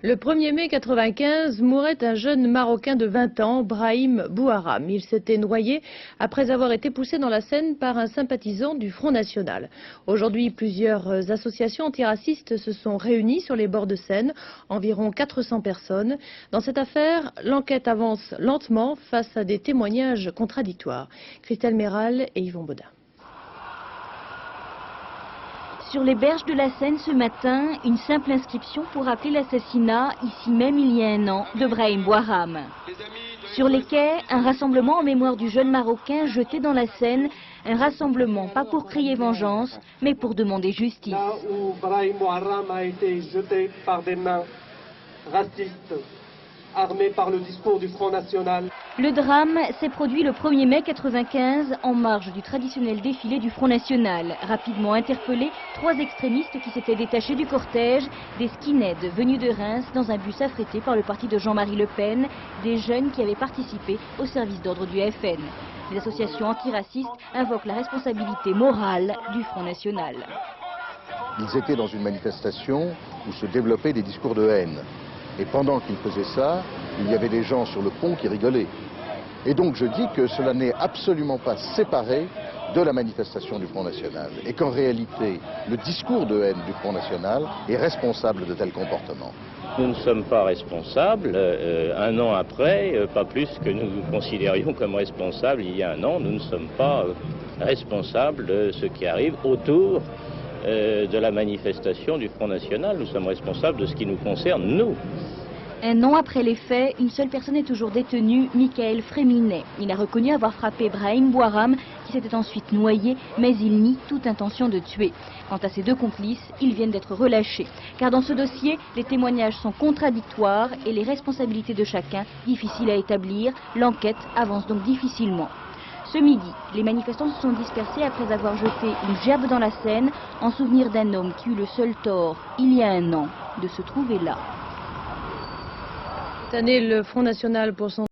Le 1er mai 1995 mourait un jeune Marocain de 20 ans, Brahim Bouharam. Il s'était noyé après avoir été poussé dans la Seine par un sympathisant du Front National. Aujourd'hui, plusieurs associations antiracistes se sont réunies sur les bords de Seine, environ 400 personnes. Dans cette affaire, l'enquête avance lentement face à des témoignages contradictoires. Christelle Méral et Yvon Baudin. Sur les berges de la Seine ce matin, une simple inscription pour rappeler l'assassinat, ici même il y a un an, de Brahim Bouharam. Sur les quais, un rassemblement en mémoire du jeune Marocain jeté dans la Seine, un rassemblement pas pour crier vengeance, mais pour demander justice. Là où Brahim Bouharam a été jeté par des mains racistes, armées par le discours du Front National. Le drame s'est produit le 1er mai 1995 en marge du traditionnel défilé du Front National. Rapidement interpellés, 3 extrémistes qui s'étaient détachés du cortège, des skinheads venus de Reims dans un bus affrété par le parti de Jean-Marie Le Pen, des jeunes qui avaient participé au service d'ordre du FN. Les associations antiracistes invoquent la responsabilité morale du Front National. Ils étaient dans une manifestation où se développaient des discours de haine. Et pendant qu'ils faisaient ça, il y avait des gens sur le pont qui rigolaient. Et donc je dis que cela n'est absolument pas séparé de la manifestation du Front National. Et qu'en réalité, le discours de haine du Front National est responsable de tels comportements. Nous ne sommes pas responsables. Un an après, pas plus que nous nous considérions comme responsables il y a un an, nous ne sommes pas responsables de ce qui arrive autour de la manifestation du Front National. Nous sommes responsables de ce qui nous concerne, nous. Un an après les faits, une seule personne est toujours détenue, Michael Fréminet. Il a reconnu avoir frappé Brahim Bouharam, qui s'était ensuite noyé, mais il nie toute intention de tuer. Quant à ses 2 complices, ils viennent d'être relâchés. Car dans ce dossier, les témoignages sont contradictoires et les responsabilités de chacun difficiles à établir. L'enquête avance donc difficilement. Ce midi, les manifestants se sont dispersés après avoir jeté une gerbe dans la Seine en souvenir d'un homme qui eut le seul tort, il y a un an, de se trouver là. Cette année, le Front National, pour son